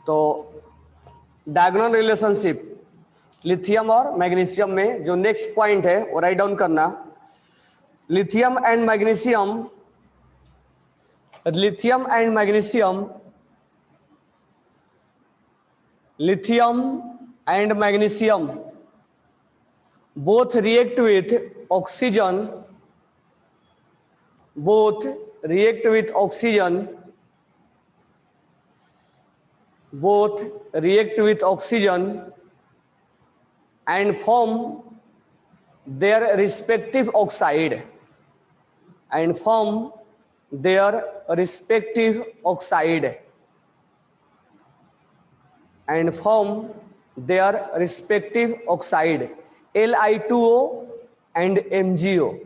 तो diagonal relationship lithium और magnesium में जो नेक्स्ट पॉइंट है वो राइट डाउन करना। Lithium and magnesium, lithium and magnesium, lithium and magnesium both react with oxygen, both react with oxygen, both react with oxygen and form their respective oxide, and form their respective oxide, and form their respective oxide, Li2O and MgO,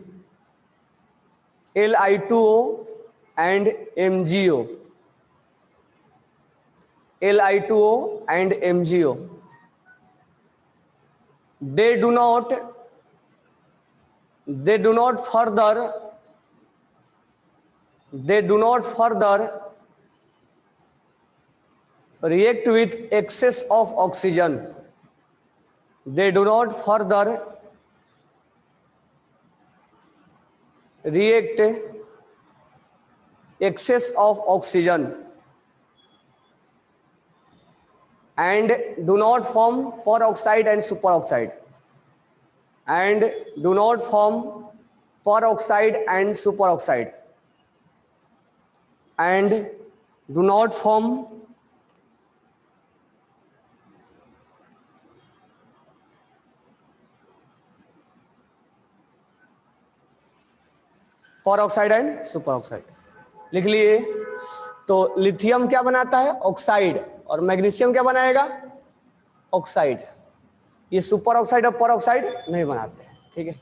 Li2O and MgO, Li2O and MgO. They do not further react with excess of oxygen. They do not further react excess of oxygen and do not form peroxide and superoxide, and do not form peroxide and superoxide, and do not form peroxide and superoxide. लिख लिए। तो lithium क्या बनाता है? Oxide. और magnesium क्या बनाएगा? Oxide. ये सुपर ऑक्साइड और पेरोक्साइड नहीं बनाते हैं। ठीक है,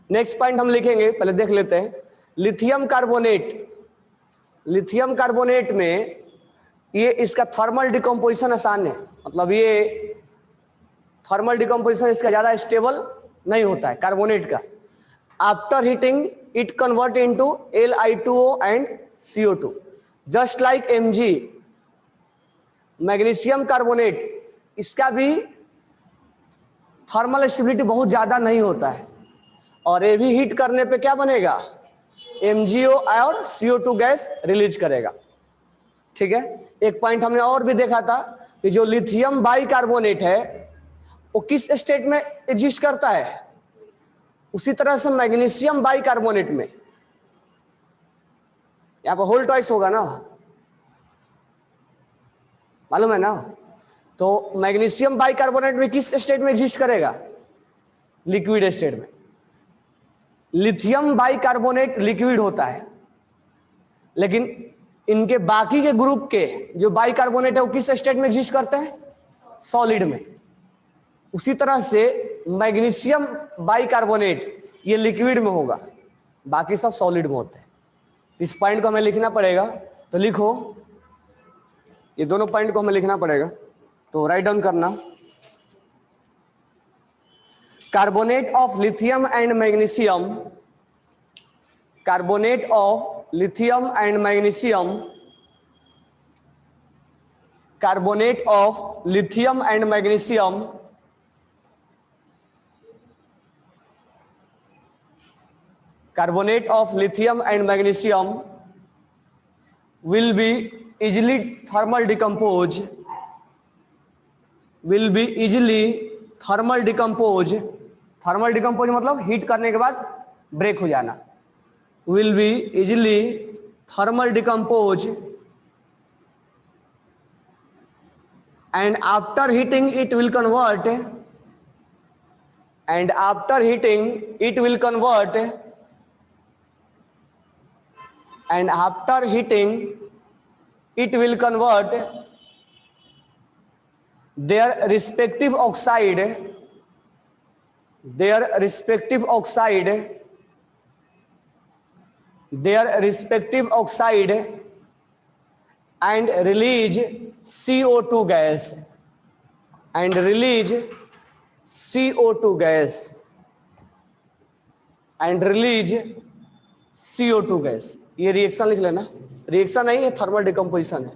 नेक्स्ट पॉइंट हम लिखेंगे, पहले देख लेते हैं। लिथियम कार्बोनेट, लिथियम कार्बोनेट में ये इसका थर्मल डिकम्पोजिशन आसान है, मतलब ये थर्मल डिकम्पोजिशन इसका ज्यादा स्टेबल नहीं होता है कार्बोनेट का। After heating it convert into Li2O and CO2 just like Mg। Magnesium carbonate इसका भी थर्मल स्टेबिलिटी बहुत ज्यादा नहीं होता है, और ये भी हीट करने पे क्या बनेगा? MgO और CO2 गैस रिलीज करेगा। ठीक है, एक पॉइंट हमने और भी देखा था कि जो लिथियम बाइकार्बोनेट है वो किस स्टेट में एग्जिस्ट करता है, उसी तरह से मैग्नीशियम बाइकार्बोनेट में, यहां पर होल ट्वाइस होगा ना, मालूम है ना? तो मैग्नीशियम बाइकार्बोनेट में किस स्टेट में एग्जिस्ट करेगा? लिक्विड स्टेट में। लिथियम बाइकार्बोनेट लिक्विड होता है, लेकिन इनके बाकी के ग्रुप के जो बाइकार्बोनेट है वो किस स्टेट में एग्जिस्ट करते हैं? सॉलिड में। उसी तरह से मैग्नीशियम बाइकार्बोनेट ये लिक्विड में होगा, बाकी सब सॉलिड में होते हैं। इस पॉइंट को हमें लिखना पड़ेगा, तो लिखो, ये दोनों पॉइंट को हमें लिखना पड़ेगा, तो राइट डाउन करना। Carbonate of lithium and magnesium, carbonate of lithium and magnesium, carbonate of lithium and magnesium carbonate of lithium and magnesium will be easily thermal decompose, will be easily thermal decompose, thermal decompose मतलब heat करने के बाद break हो जाना, will be easily thermal decompose and after heating it will convert, and after heating it will convert, and after heating it will convert their respective oxide, their respective oxide, their respective oxide and release CO2 gas, and release CO2 gas, and release CO2 gas. ये reaction लिख लेना, reaction नहीं है, thermal decomposition है।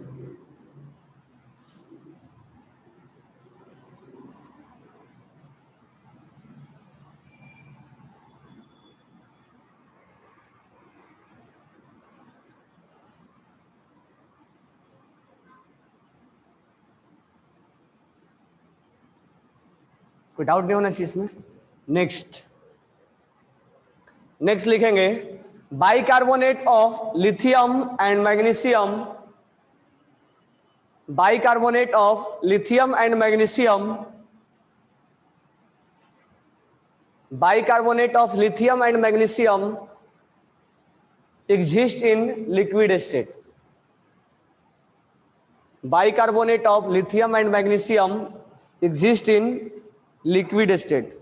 कोई doubt नहीं होना चाहिए इसमें। नेक्स्ट लिखेंगे bicarbonate of lithium and magnesium, bicarbonate of lithium and magnesium, bicarbonate of lithium and magnesium exist in liquid state. Bicarbonate of lithium and magnesium exist in liquid state.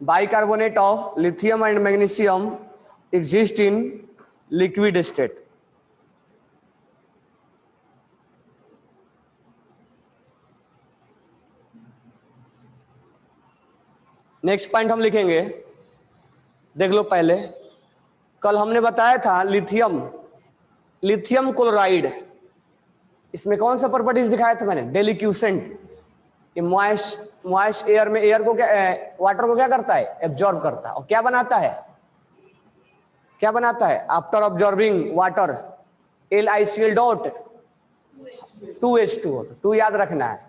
Bicarbonate of lithium and magnesium exist in liquid state. Next point हम लिखेंगे, देख लो पहले, कल हमने बताया था lithium chloride, इसमें कौन सा प्रॉपर्टीज दिखाया था मैंने, डेलिक्यूसेंट। ये मॉइस्ट एयर में एयर को क्या, वाटर को क्या करता है, एब्जॉर्ब करता है। और क्या बनाता है after absorbing water, LiCl dot 2H2O, 2 याद रखना है।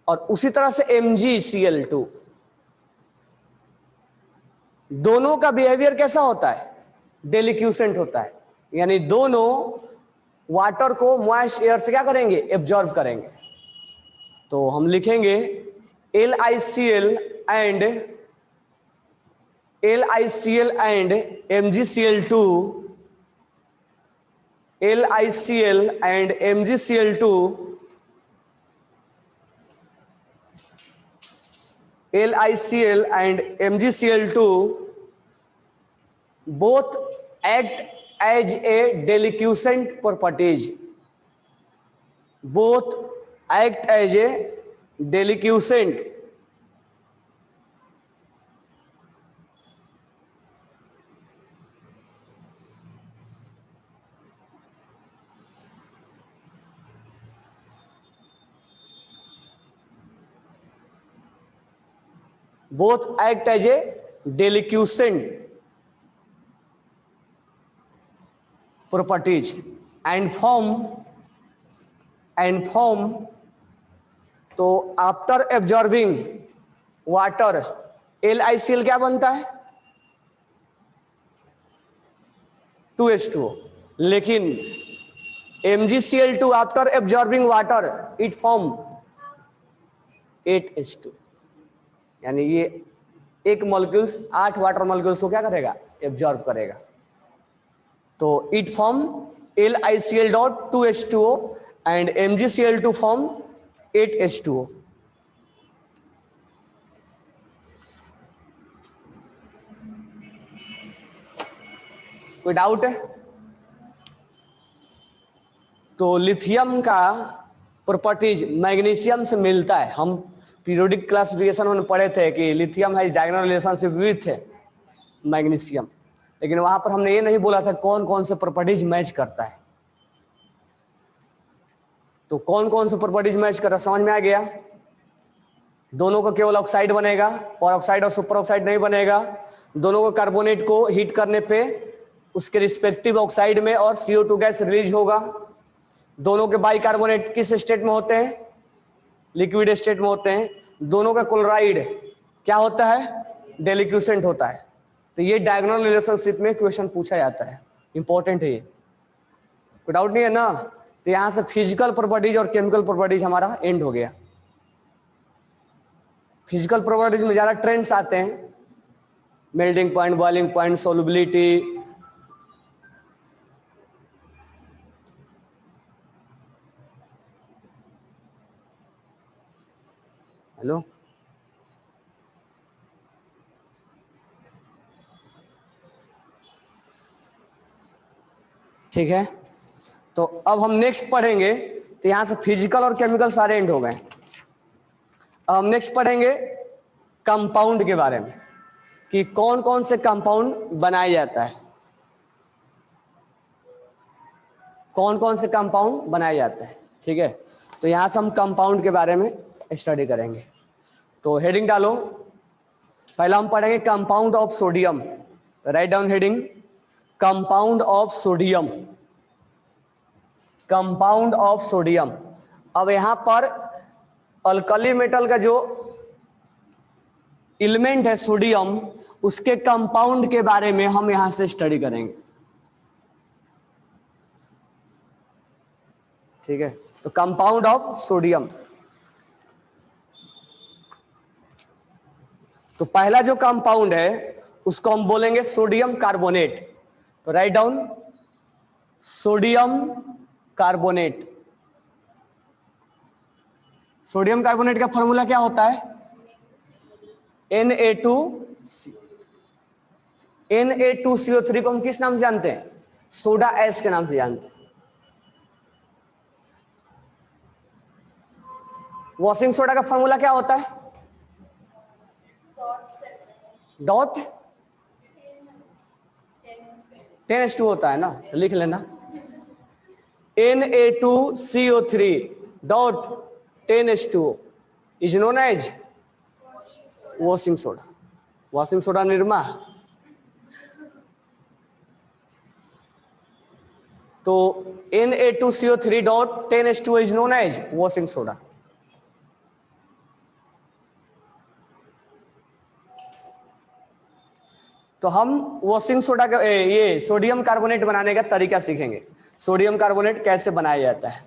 और उसी तरह से MgCl2, दोनों का बिहेवियर कैसा होता है, डेलिक्यूसेंट होता है, यानी दोनों वाटर को मॉइस्ट एयर से क्या करेंगे, एब्जॉर्ब करेंगे। तो हम लिखेंगे LiCl and MgCl2, LiCl and MgCl2, LiCl and MgCl2 both act as a deliquescent properties. Both act as a deliquescent. Both act as a deliquescent properties and form तो after absorbing water LiCl क्या बनता है, 2H2O, लेकिन MgCl2 after absorbing water it form 8H2, यानी ये एक molecules 8 water molecules को क्या करेगा, एब्जॉर्ब करेगा। तो it form LiCl dot 2H2O and MgCl2 form 8H2O। कोई डाउट है? तो लिथियम का प्रॉपर्टीज मैग्नीशियम से मिलता है। हम पीरियोडिक क्लासिफिकेशन में पढ़े थे कि lithium has diagonal relationship with magnesium, लेकिन वहां पर हमने ये नहीं बोला था कौन कौन से प्रॉपर्टीज मैच करता है। तो कौन कौन से प्रॉपर्टीज मैच कर रहा है समझ में आ गया। दोनों का केवल ऑक्साइड बनेगा, और ऑक्साइड और सुपर ऑक्साइड नहीं बनेगा। दोनों को कार्बोनेट को हीट करने पे उसके रिस्पेक्टिव ऑक्साइड में और CO2 गैस रिलीज होगा। दोनों के बाइकार्बोनेट किस स्टेट में होते हैं, लिक्विड स्टेट में होते हैं। दोनों का क्लोराइड क्या होता है, डेलिक्यूसेंट होता है। तो ये डायगोनल रिलेशनशिप में क्वेश्चन पूछा जाता है, इंपॉर्टेंट है ये, कोई डाउट नहीं है ना। तो यहां से फिजिकल प्रॉपर्टीज और केमिकल प्रॉपर्टीज हमारा एंड हो गया। फिजिकल प्रॉपर्टीज में ज्यादा ट्रेंड्स आते हैं, melting point, boiling point, solubility. Hello, ठीक है। तो अब हम नेक्स्ट पढ़ेंगे। तो यहां से फिजिकल और केमिकल सारे एंड हो गए। अब हम नेक्स्ट पढ़ेंगे कंपाउंड के बारे में, कि कौन कौन से कंपाउंड बनाया जाता है, कौन कौन से कंपाउंड बनाए जाते हैं। ठीक है, तो यहां से हम कंपाउंड के बारे में स्टडी करेंगे। तो हेडिंग डालो, पहला हम पढ़ेंगे compound of sodium. Write down heading, compound of sodium, compound of sodium. अब यहां पर अल्कली मेटल का जो एलिमेंट है सोडियम, उसके कंपाउंड के बारे में हम यहां से स्टडी करेंगे। ठीक है, तो कंपाउंड ऑफ सोडियम। तो पहला जो कंपाउंड है उसको हम बोलेंगे सोडियम कार्बोनेट। तो write down sodium carbonate. Sodium carbonate का फॉर्मूला क्या होता है? Na2CO3 को हम किस नाम से जानते हैं? सोडा एस के नाम से जानते हैं। वॉशिंग सोडा का फॉर्मूला क्या होता है? डॉट 10H2 होता है ना, तो लिख लेना Na2CO3 dot 10H2 is known as washing soda. Washing soda Nirma. तो Na2CO3 dot 10H2 is known as washing soda. तो हम वॉशिंग सोडा का ये सोडियम कार्बोनेट बनाने का तरीका सीखेंगे। सोडियम कार्बोनेट कैसे बनाया जाता है।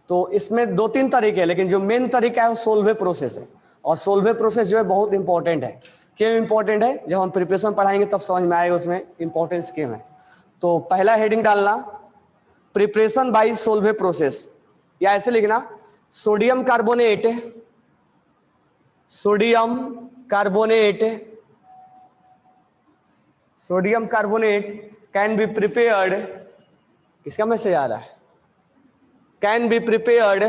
तो इसमें दो तीन तरीके हैं, लेकिन जो मेन तरीका है वो सोल्वे प्रोसेस है। और सोल्वे प्रोसेस जो है बहुत इंपॉर्टेंट है। क्यों इंपॉर्टेंट है? जब हम प्रिपरेशन पढ़ाएंगे तब समझ में आएगा उसमें इंपॉर्टेंस क्यों है। तो पहला हेडिंग डालना प्रिपरेशन बाय सोल्वे प्रोसेस, या ऐसे लिखना sodium carbonate, sodium carbonate, sodium carbonate can be prepared. किसका मैसेज आ रहा है? Can be prepared,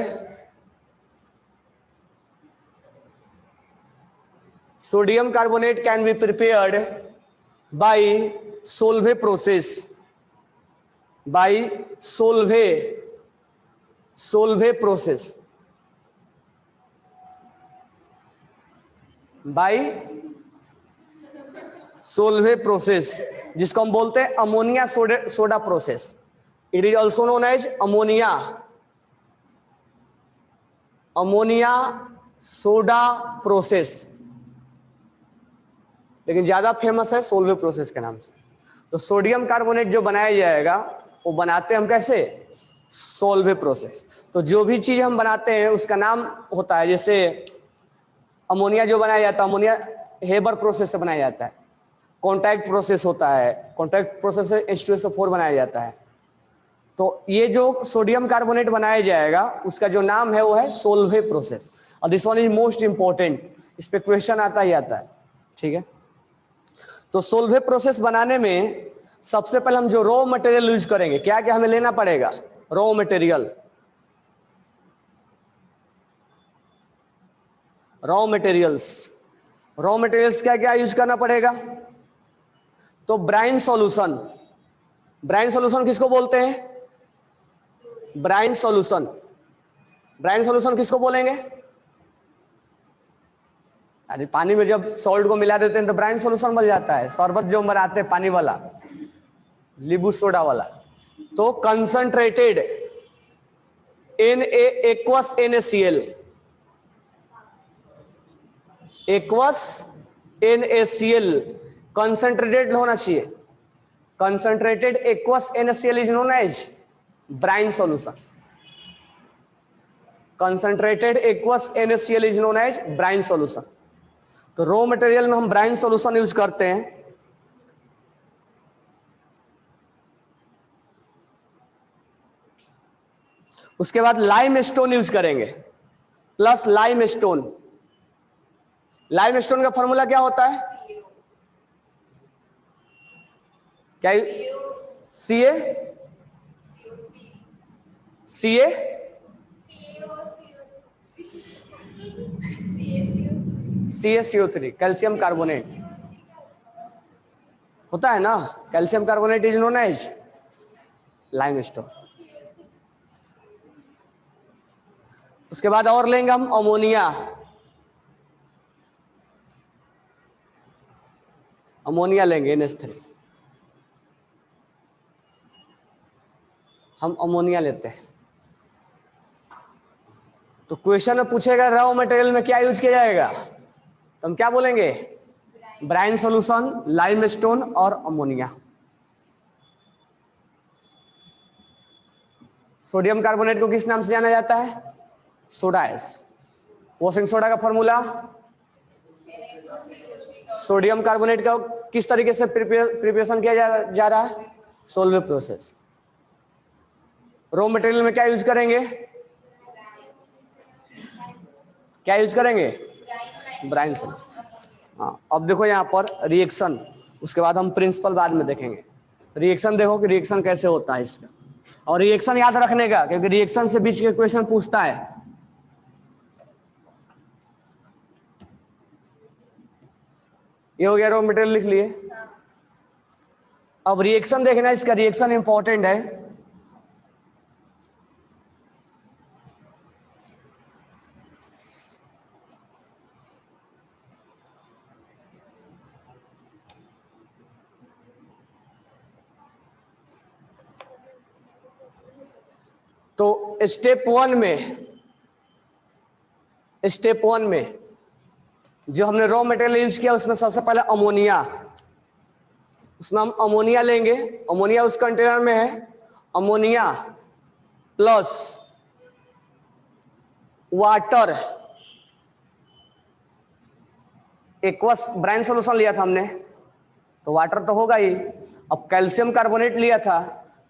sodium carbonate can be prepared by Solvay process, by Solvay process, by Solvay process, जिसको हम बोलते हैं ammonia soda process. It is also known as ammonia soda process, लेकिन ज्यादा फेमस है सोल्वे प्रोसेस के नाम से। तो सोडियम कार्बोनेट जो बनाया जाएगा वो बनाते हम कैसे? Solvay process. तो जो भी चीज हम बनाते हैं उसका नाम होता है, जैसे अमोनिया जो बनाया जाता है, अमोनिया हेबर प्रोसेस से बनाया जाता है। कॉन्टैक्ट प्रोसेस होता है, कॉन्टैक्ट प्रोसेस से H2SO4 बनाया जाता है। तो ये जो सोडियम कार्बोनेट बनाया जाएगा उसका जो नाम है वो है सोल्वे प्रोसेस। और this one is most important, इस पे क्वेश्चन आता ही आता है। ठीक है, तो सोल्वे प्रोसेस बनाने में सबसे पहले हम जो रॉ मटेरियल यूज करेंगे, क्या क्या हमें लेना पड़ेगा? रॉ मटेरियल, रॉ मटेरियल्स क्या क्या यूज करना पड़ेगा? तो ब्राइन सॉल्यूशन। ब्राइन सॉल्यूशन किसको बोलते हैं? Brine solution. ब्राइन सॉल्यूशन किसको बोलेंगे? अरे पानी में जब सॉल्ट को मिला देते हैं तो ब्राइन सॉल्यूशन बन जाता है। शरबत जो बनाते हैं पानी वाला, नींबू सोडा वाला। तो concentrated aqueous NaCl, aqueous NaCl concentrated होना चाहिए। Concentrated aqueous NaCl is known as brine solution. Concentrated aqueous NaCl is known as brine solution. तो रॉ मटेरियल में हम ब्राइन सॉल्यूशन यूज करते हैं। उसके बाद लाइम स्टोन यूज करेंगे, plus limestone. Limestone का फॉर्मूला क्या होता है? क्या? Ca CaCO3 कैल्शियम कार्बोनेट होता है ना। Calcium carbonate is known as limestone. उसके बाद और लेंगे हम अमोनिया। अमोनिया लेंगे NH3। हम अमोनिया लेते हैं। तो क्वेश्चन में पूछेगा रॉ मटेरियल में क्या यूज किया जाएगा, तो हम क्या बोलेंगे, ब्राइन सॉल्यूशन, लाइमस्टोन और अमोनिया। सोडियम कार्बोनेट को किस नाम से जाना जाता है, सोडा एस। वॉशिंग सोडा का फॉर्मूला, सोडियम कार्बोनेट का किस तरीके से प्रिपरेशन किया जा रहा है, सोलवे प्रोसेस। रॉ मटेरियल में क्या यूज करेंगे, क्या यूज करेंगे, ब्राइन सॉल्यूशन। हाँ, अब देखो यहाँ पर रिएक्शन, उसके बाद हम प्रिंसिपल बाद में देखेंगे। रिएक्शन देखो कि रिएक्शन कैसे होता है इसका, और रिएक्शन याद रखने का, क्योंकि रिएक्शन से बीच के क्वेश्चन पूछता है। ये हो गया रॉ मटेरियल, लिख लिए। अब रिएक्शन देखना, इसका रिएक्शन इंपॉर्टेंट है। तो स्टेप वन में जो हमने रॉ मटेरियल यूज किया, उसमें सबसे पहले अमोनिया, उसमें हम अमोनिया लेंगे। अमोनिया उस कंटेनर में है, ammonia plus water, aqueous brine solution लिया था हमने, तो वाटर तो होगा ही। अब कैल्शियम कार्बोनेट लिया था,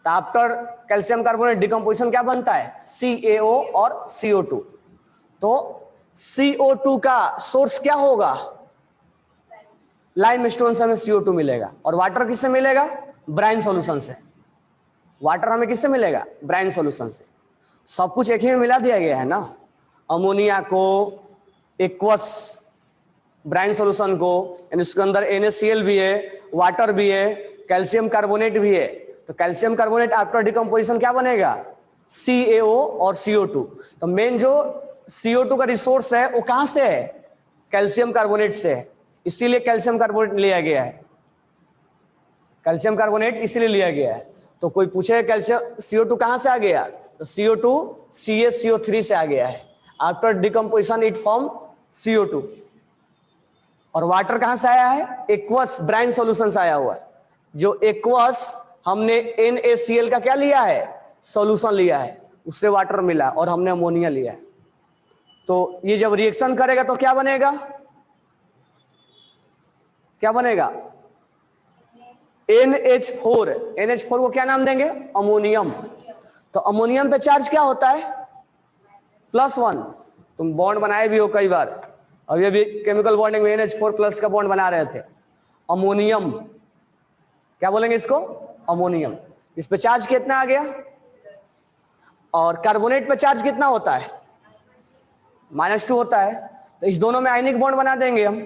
तो आफ्टर कैल्शियम कार्बोनेट डिकम्पोजिशन क्या बनता है, CaO और CO2। तो CO2 का सोर्स क्या होगा, लाइमस्टोन से हमें CO2 मिलेगा। और वाटर किससे मिलेगा, ब्राइन सॉल्यूशन से। वाटर हमें किससे मिलेगा, ब्राइन सॉल्यूशन से। सब कुछ एक ही में मिला दिया गया है ना, अमोनिया को, एक्वस ब्राइन सॉल्यूशन को, यानी उसके अंदर NaCl भी है, वाटर भी है, कैल्शियम कार्बोनेट भी है। तो कैल्शियम कार्बोनेट आफ्टर डिकम्पोजिशन क्या बनेगा, CaO और CO2। तो मेन जो CO2 का रिसोर्स है वो कहां से है, कैल्शियम कार्बोनेट से है, इसीलिए कैल्शियम कार्बोनेट लिया गया है। कैल्शियम कार्बोनेट इसीलिए लिया गया है। तो कोई पूछे कैल्शियम CO2 कहां से आ गया, तो CO2 CaCO3 से आ गया है। After decomposition it form CO2। और वाटर कहां से आया है, एक्वस ब्राइन सॉल्यूशन से आया हुआ है। जो एक्वस हमने NaCl का क्या लिया है, सॉल्यूशन लिया है, उससे वाटर मिला और हमने अमोनिया लिया है। तो ये जब रिएक्शन करेगा तो क्या बनेगा, क्या बनेगा, NH4। NH4 को क्या नाम देंगे, अमोनियम। तो अमोनियम पे चार्ज क्या होता है, +1। तुम बॉन्ड बनाए भी हो कई बार, अभी अभी केमिकल बॉन्डिंग में NH4 प्लस का बॉन्ड बना रहे थे। अमोनियम, क्या बोलेंगे इसको, अमोनियम। इस पे चार्ज कितना आ गया, और कार्बोनेट पे चार्ज कितना होता है, -2 होता है। तो इस दोनों में आयनिक बॉन्ड बना देंगे हम।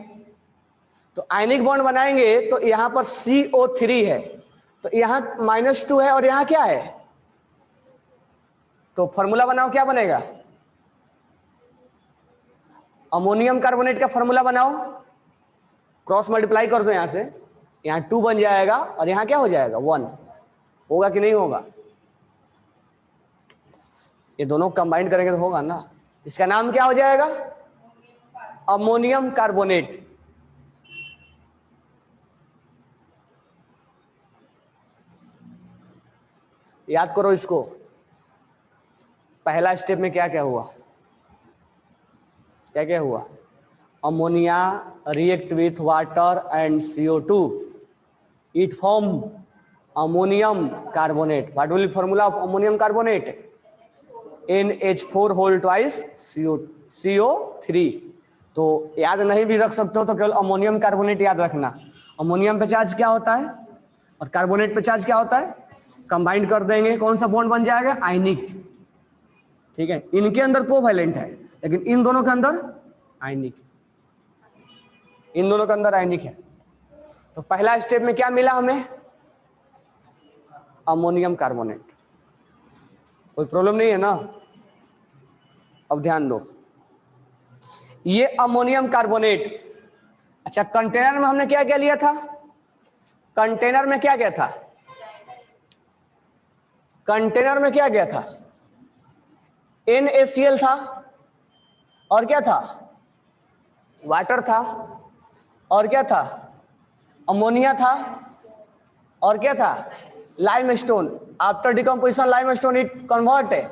तो आयनिक बॉन्ड बनाएंगे तो यहां पर CO3 है, तो यहां -2 है और यहां क्या है, तो फॉर्मूला बनाओ, क्या बनेगा, अमोनियम कार्बोनेट का फॉर्मूला बनाओ, क्रॉस मल्टीप्लाई कर दो, यहां से यहां 2 बन जाएगा और यहां क्या हो जाएगा, 1। होगा कि नहीं होगा, ये दोनों कंबाइन करेंगे तो होगा ना। इसका नाम क्या हो जाएगा, अमोनियम कार्बोनेट। याद करो इसको, पहला स्टेप में क्या क्या हुआ, क्या क्या हुआ, ammonia react with water and CO2, it form ammonium carbonate. What will be formula of ammonium carbonate, NH4 whole twice CO3। तो याद नहीं भी रख सकते हो तो केवल अमोनियम कार्बोनेट याद रखना। अमोनियम पे चार्ज क्या होता है और कार्बोनेट पे चार्ज क्या होता है, कंबाइन कर देंगे, कौन सा बॉन्ड बन जाएगा, आयनिक। ठीक है, इनके अंदर कोवैलेंट है, लेकिन इन दोनों के अंदर आयनिक, इन दोनों के अंदर आयनिक है। तो पहला स्टेप में क्या मिला हमें, अमोनियम कार्बोनेट। कोई प्रॉब्लम नहीं है ना। अब ध्यान दो, ये अमोनियम कार्बोनेट, अच्छा कंटेनर में हमने क्या क्या लिया था, कंटेनर में क्या क्या था, कंटेनर में क्या क्या था, NaCl था, और क्या था, वाटर था, और क्या था, अमोनिया था, और क्या था, limestone. After decomposition limestone it convert है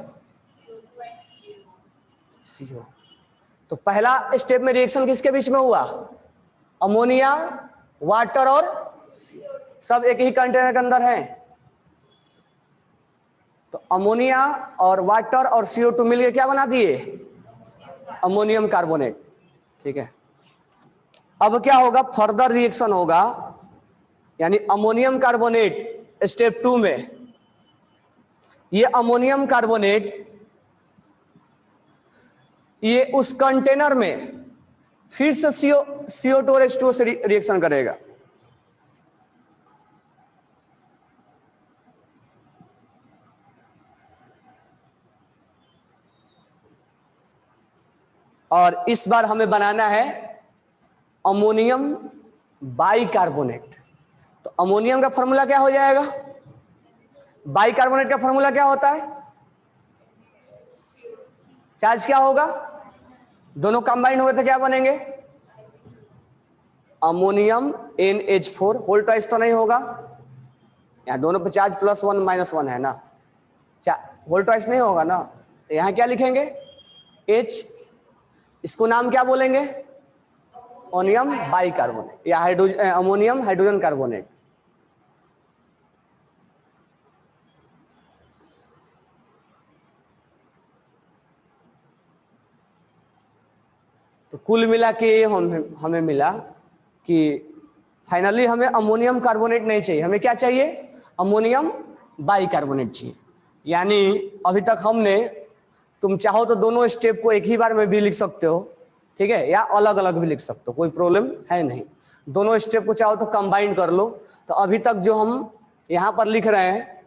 CO। तो पहला स्टेप में रिएक्शन किसके बीच में हुआ, अमोनिया, वाटर और सब एक ही कंटेनर के अंदर है। तो अमोनिया और वाटर और CO2 मिलकर क्या बना दिए, अमोनियम कार्बोनेट। ठीक है, अब क्या होगा, फर्दर रिएक्शन होगा, यानी अमोनियम कार्बोनेट स्टेप 2 में, ये अमोनियम कार्बोनेट ये उस कंटेनर में फिर से CO2 और H2O से रिएक्शन करेगा। और इस बार हमें बनाना है अमोनियम बाइकार्बोनेट। तो अमोनियम का फॉर्मूला क्या हो जाएगा, बाइकार्बोनेट का फॉर्मूला क्या होता है, चार्ज क्या होगा, दोनों कंबाइन हुए तो क्या बनेंगे, अमोनियम NH4 होल ट्वाइस तो नहीं होगा, यहाँ दोनों पे चार्ज +1 -1 है ना, होल ट्वाइस नहीं होगा ना। तो यहाँ क्या लिखेंगे, H, इसको नाम क्या बोलेंगे, अमोनियम बाइकार्बोनेट या अमोनियम हाइड्रोजन कार्बोनेट। तो कुल मिला के हमें मिला कि फाइनली हमें अमोनियम कार्बोनेट नहीं चाहिए, हमें क्या चाहिए, अमोनियम बाइकार्बोनेट चाहिए। यानी अभी तक हमने, तुम चाहो तो दोनों स्टेप को एक ही बार में भी लिख सकते हो, ठीक है, या अलग अलग भी लिख सकते हो, कोई प्रॉब्लम है नहीं। दोनों स्टेप को चाहो तो कंबाइन कर लो। तो अभी तक जो हम यहाँ पर लिख रहे हैं,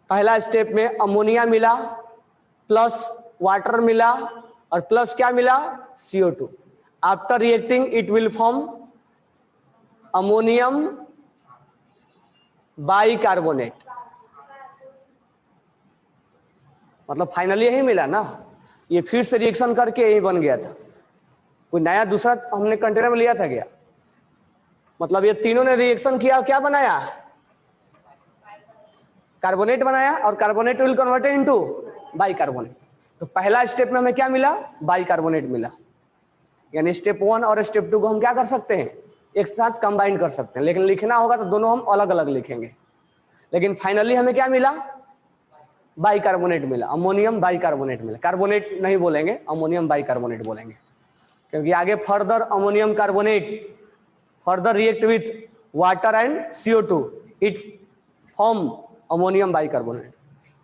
पहला स्टेप में अमोनिया मिला प्लस वाटर मिला और प्लस क्या मिला, CO2। After reacting it will form ammonium bicarbonate. मतलब फाइनली यही मिला ना, ये फिर से रिएक्शन करके यही बन गया था, कोई नया दूसरा हमने कंटेनर में लिया था क्या। मतलब ये तीनों ने रिएक्शन किया, क्या बनाया, कार्बोनेट बनाया, और carbonate will converted into bicarbonate. तो पहला स्टेप में हमें क्या मिला, बाइकार्बोनेट मिला। यानी स्टेप 1 और स्टेप 2 को हम क्या कर सकते हैं, एक साथ कंबाइन कर सकते हैं, लेकिन लिखना होगा तो दोनों हम अलग अलग लिखेंगे। लेकिन फाइनली हमें क्या मिला, बाइकार्बोनेट मिला, अमोनियम बाइकार्बोनेट मिला। कार्बोनेट नहीं बोलेंगे, अमोनियम बाइकार्बोनेट बोलेंगे, क्योंकि आगे further ammonium carbonate further react with water and CO2 it form ammonium bicarbonate.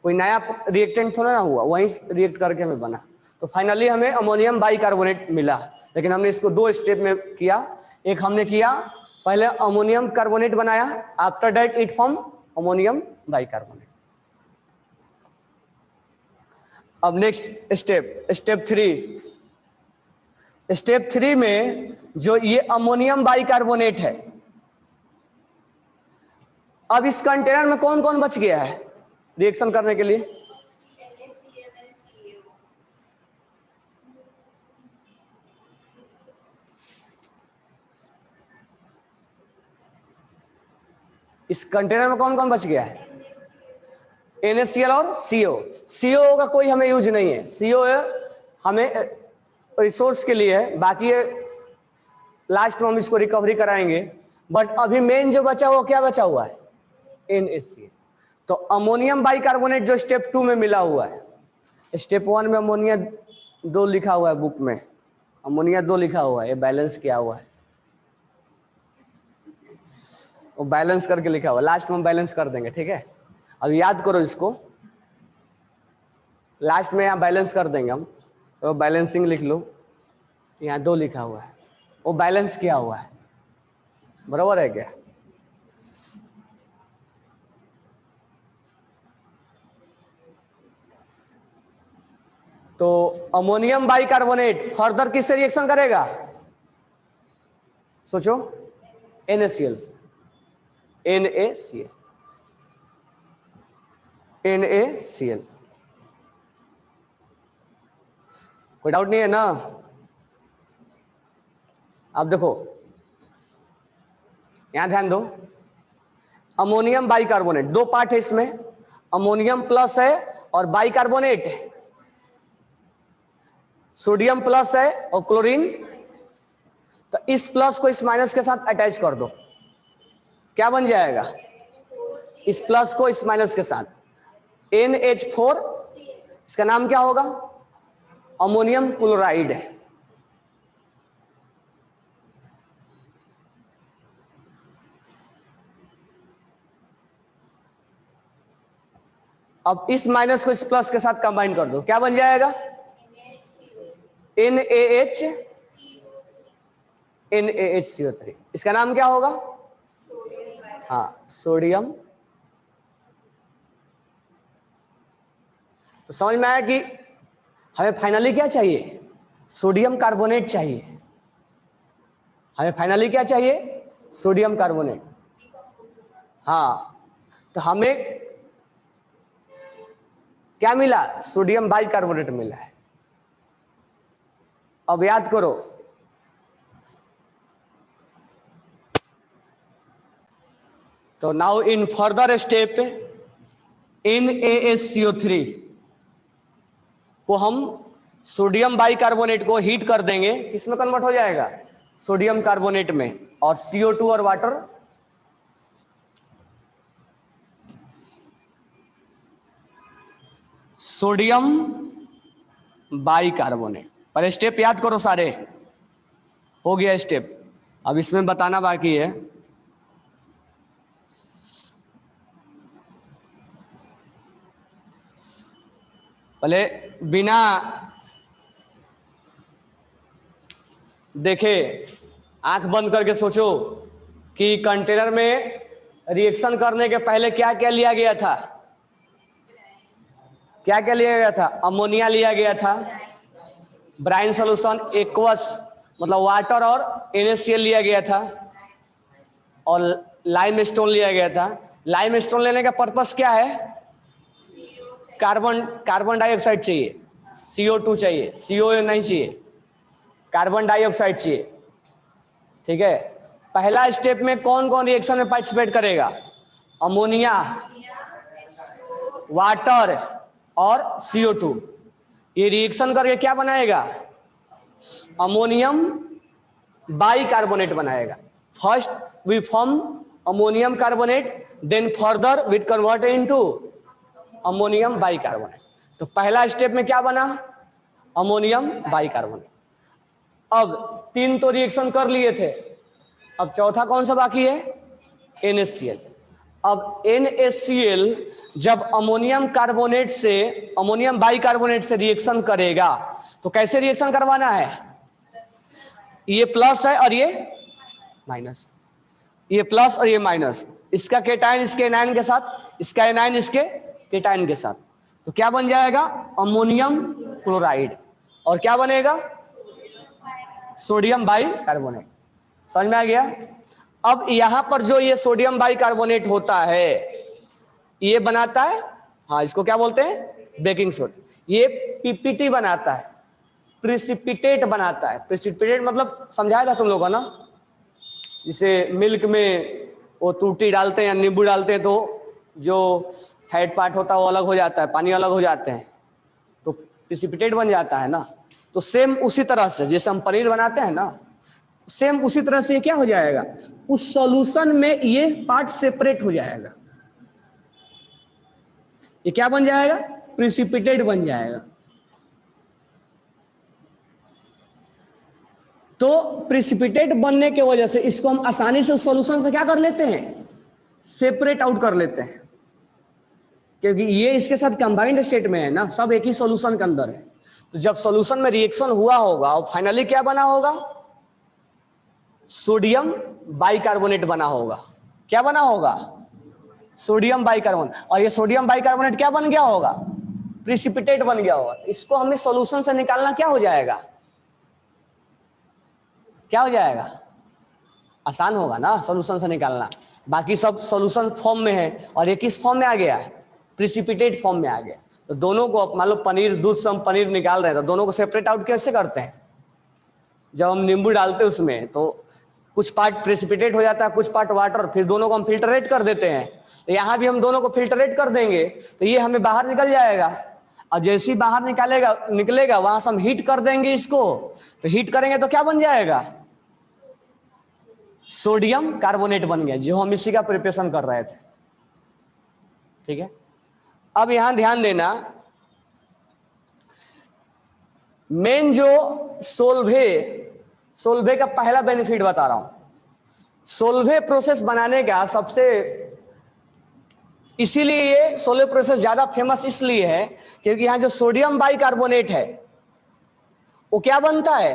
कोई नया रिएक्टेंट थोड़ा ना हुआ, वहीं रिएक्ट करके हमें बना। तो फाइनली हमें अमोनियम बाइकार्बोनेट मिला, लेकिन हमने इसको दो स्टेप में किया। एक हमने किया, पहले अमोनियम कार्बोनेट बनाया, after that it form ammonium bicarbonate. अब नेक्स्ट स्टेप, स्टेप 3। स्टेप 3 में जो ये अमोनियम बाइकार्बोनेट है, अब इस कंटेनर में कौन कौन बच गया है रिएक्शन करने के लिए, इस कंटेनर में कौन कौन बच गया है, NaCl और CO। CO का कोई हमें यूज नहीं है, CO हमें रिसोर्स के लिए है, बाकी लास्ट में हम इसको रिकवरी कराएंगे। बट अभी मेन जो बचा वो क्या बचा हुआ है, NaCl। तो अमोनियम बाइकार्बोनेट जो स्टेप 2 में मिला हुआ है, स्टेप 1 में अमोनिया 2 लिखा हुआ है बुक में, अमोनिया 2 लिखा हुआ है, ये बैलेंस किया हुआ है, वो बैलेंस करके लिखा हुआ है, लास्ट में हम बैलेंस कर देंगे, ठीक है। अब याद करो इसको, लास्ट में यहाँ बैलेंस कर देंगे हम, तो बैलेंसिंग लिख लो, यहाँ 2 लिखा हुआ है, वो बैलेंस किया हुआ है, बराबर है क्या। तो अमोनियम बाइकार्बोनेट फर्दर किससे रिएक्शन करेगा, सोचो, NaCl से, NaCl। कोई डाउट नहीं है ना। अब देखो यहां ध्यान दो, अमोनियम बाइकार्बोनेट, दो पार्ट है इसमें, अमोनियम प्लस है और बाइकार्बोनेट है, सोडियम प्लस है और क्लोरीन, तो इस प्लस को इस माइनस के साथ अटैच कर दो, क्या बन जाएगा, इस प्लस को इस माइनस के साथ NH4, इसका नाम क्या होगा, अमोनियम क्लोराइड है। अब इस माइनस को इस प्लस के साथ कंबाइन कर दो, क्या बन जाएगा, NaHCO3, इसका नाम क्या होगा, हाँ सोडियम। तो समझ में आया कि हमें फाइनली क्या चाहिए, सोडियम कार्बोनेट चाहिए, हमें फाइनली क्या चाहिए, सोडियम कार्बोनेट। हाँ, तो हमें क्या मिला, सोडियम बाइकार्बोनेट मिला है। अब याद करो, तो now in further step NaHCO3 को हम सोडियम बाइकार्बोनेट को हीट कर देंगे, किसमें कन्वर्ट हो जाएगा, सोडियम कार्बोनेट में, और CO2 और वाटर सोडियम बाइकार्बोनेट। पहले स्टेप याद करो सारे, हो गया स्टेप, अब इसमें बताना बाकी है। पहले बिना देखे आंख बंद करके सोचो कि कंटेनर में रिएक्शन करने के पहले क्या क्या लिया गया था, क्या क्या लिया गया था, अमोनिया लिया गया था, ब्राइन सॉल्यूशन एक्वस मतलब वाटर और NaCl लिया गया था, और लाइम स्टोन लिया गया था। लाइम स्टोन लेने का पर्पस क्या है, कार्बन डाइऑक्साइड चाहिए, CO2 चाहिए, CO नहीं चाहिए, कार्बन डाइऑक्साइड चाहिए, ठीक है। पहला स्टेप में कौन कौन रिएक्शन में पार्टिसिपेट करेगा, अमोनिया, वाटर और CO2, ये रिएक्शन करके क्या बनाएगा, अमोनियम बाइकार्बोनेट बनाएगा। First we form ammonium carbonate, then further we convert into ammonium bicarbonate. तो पहला स्टेप में क्या बना, अमोनियम बाइकार्बोनेट। अब तीन तो रिएक्शन कर लिए थे, अब चौथा कौन सा बाकी है, NaCl। अब NaCl जब अमोनियम कार्बोनेट से, अमोनियम बाइकार्बोनेट से रिएक्शन करेगा, तो कैसे रिएक्शन करवाना है, ये प्लस है और ये माइनस, ये प्लस और ये माइनस, इसका केटायन इसके एनायन के साथ, इसका एनायन इसके केटायन के साथ, तो क्या बन जाएगा, अमोनियम क्लोराइड, और क्या बनेगा, सोडियम बाइकार्बोनेट। समझ में आ गया। अब यहां पर जो ये सोडियम बाइकार्बोनेट होता है, ये बनाता है, हाँ इसको क्या बोलते हैं, बेकिंग सोडा, ये PPT बनाता है, प्रिसिपिटेट बनाता है। प्रिसिपिटेट मतलब समझाया था तुम लोगों को ना, जिसे मिल्क में वो टूटी डालते हैं या नींबू डालते हैं तो जो फैट पार्ट होता है वो अलग हो जाता है, पानी अलग हो जाते हैं, तो प्रिसिपिटेट बन जाता है ना। तो सेम उसी तरह से जैसे हम पनीर बनाते हैं ना, सेम उसी तरह से क्या हो जाएगा, उस सॉल्यूशन में ये पार्ट सेपरेट हो जाएगा, ये क्या बन जाएगा, प्रिसिपिटेट बन जाएगा। तो प्रिसिपिटेट बनने की वजह से इसको हम आसानी से सॉल्यूशन से क्या कर लेते हैं, सेपरेट आउट कर लेते हैं, क्योंकि ये इसके साथ कंबाइंड स्टेट में है ना, सब एक ही सॉल्यूशन के अंदर है। तो जब सॉल्यूशन में रिएक्शन हुआ होगा और फाइनली क्या बना होगा, सोडियम बाइकार्बोनेट बना होगा। क्या बना होगा, सोडियम बाइकार्बोनेट, और ये सोडियम बाइकार्बोनेट क्या बन गया होगा, प्रिसिपिटेट बन गया होगा। इसको हमें सॉल्यूशन से निकालना क्या हो जाएगा, क्या हो जाएगा, आसान होगा ना सॉल्यूशन से निकालना। बाकी सब सॉल्यूशन फॉर्म में है और ये किस फॉर्म में आ गया, प्रिसिपिटेट फॉर्म में आ गया। तो दोनों को मान लो पनीर, दूध से हम पनीर निकाल रहे हैं, तो दोनों को सेपरेट आउट कैसे करते हैं, जब हम नींबू डालते हैं उसमें तो कुछ पार्ट प्रेसिपिटेट हो जाता है, कुछ पार्ट वाटर, फिर दोनों को हम फिल्टरेट कर देते हैं। तो यहाँ भी हम दोनों को फिल्टरेट कर देंगे तो ये हमें बाहर निकल जाएगा, और जैसे ही बाहर निकलेगा वहां से हम हीट कर देंगे इसको। तो हीट करेंगे तो क्या बन जाएगा? सोडियम कार्बोनेट बन गया, जो हम इसी का प्रिपरेशन कर रहे थे। ठीक है, अब यहां ध्यान देना, मेन जो सोल्वे का पहला बेनिफिट बता रहा हूं। सोल्वे प्रोसेस बनाने का सबसे, इसीलिए ये सोल्वे प्रोसेस ज्यादा फेमस इसलिए है क्योंकि यहां जो सोडियम बाइकार्बोनेट है वो क्या बनता है?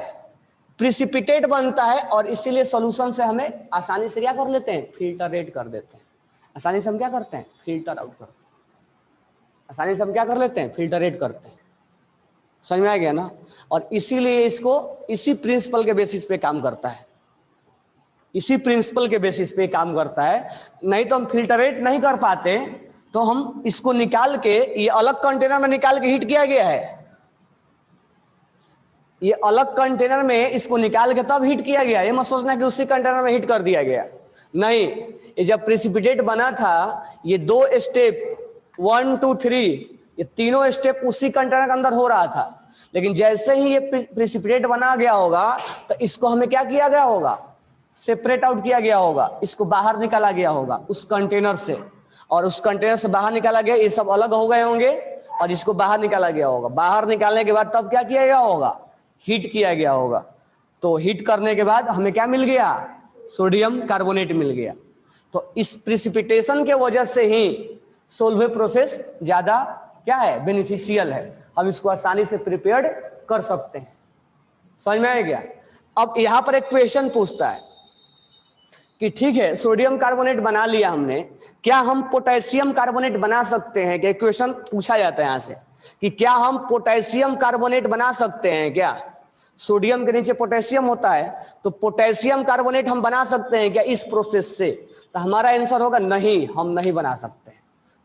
प्रिसिपिटेट बनता है, और इसीलिए सॉल्यूशन से हमें आसानी से क्या कर लेते हैं? फिल्टरेट कर देते हैं। आसानी से हम क्या करते हैं? फिल्टर आउट करते हैं। आसानी से हम क्या कर लेते हैं? फिल्टरेट करते हैं। समझ में आ गया ना? और इसीलिए इसको इसी प्रिंसिपल के बेसिस पे काम करता है, इसी प्रिंसिपल के बेसिस पे काम करता है। नहीं तो हम फिल्टरेट नहीं कर पाते, तो हम इसको निकाल के ये अलग कंटेनर में निकाल के हीट किया गया है, ये अलग कंटेनर में इसको निकाल के तब हीट किया गया। ये मत सोचना कि उसी कंटेनर में हीट कर दिया गया, नहीं। ये जब प्रेसिपिटेट बना था, ये दो स्टेप 1 2 3, ये तीनों स्टेप उसी कंटेनर के अंदर हो रहा था। लेकिन जैसे ही ये प्रेसिपिटेट बना गया होगा तो इसको हमें क्या किया गया होगा? सेपरेट आउट किया गया होगा, इसको बाहर निकाला गया होगा उस कंटेनर से, और उस कंटेनर से बाहर निकाला गया, ये सब अलग हो गए होंगे और इसको बाहर निकाला गया होगा। बाहर निकालने के बाद तब क्या किया गया होगा? हीट किया गया होगा। तो हीट करने के बाद हमें क्या मिल गया? सोडियम कार्बोनेट मिल गया। तो इस प्रिसिपिटेशन के वजह से ही सोल्वे प्रोसेस ज्यादा क्या है? बेनिफिशियल है। हम इसको आसानी से प्रिपेयर्ड कर सकते हैं। समझ में आ गया? अब यहां पर एक क्वेश्चन पूछता है कि ठीक है, सोडियम कार्बोनेट बना लिया हमने, क्या हम पोटेशियम कार्बोनेट बना सकते हैं? क्या क्वेश्चन पूछा जाता है यहां से कि क्या हम पोटेशियम कार्बोनेट बना सकते हैं क्या? सोडियम के नीचे पोटेशियम होता है, तो पोटेशियम कार्बोनेट हम बना सकते हैं क्या इस प्रोसेस से? तो हमारा आंसर होगा नहीं, हम नहीं बना सकते।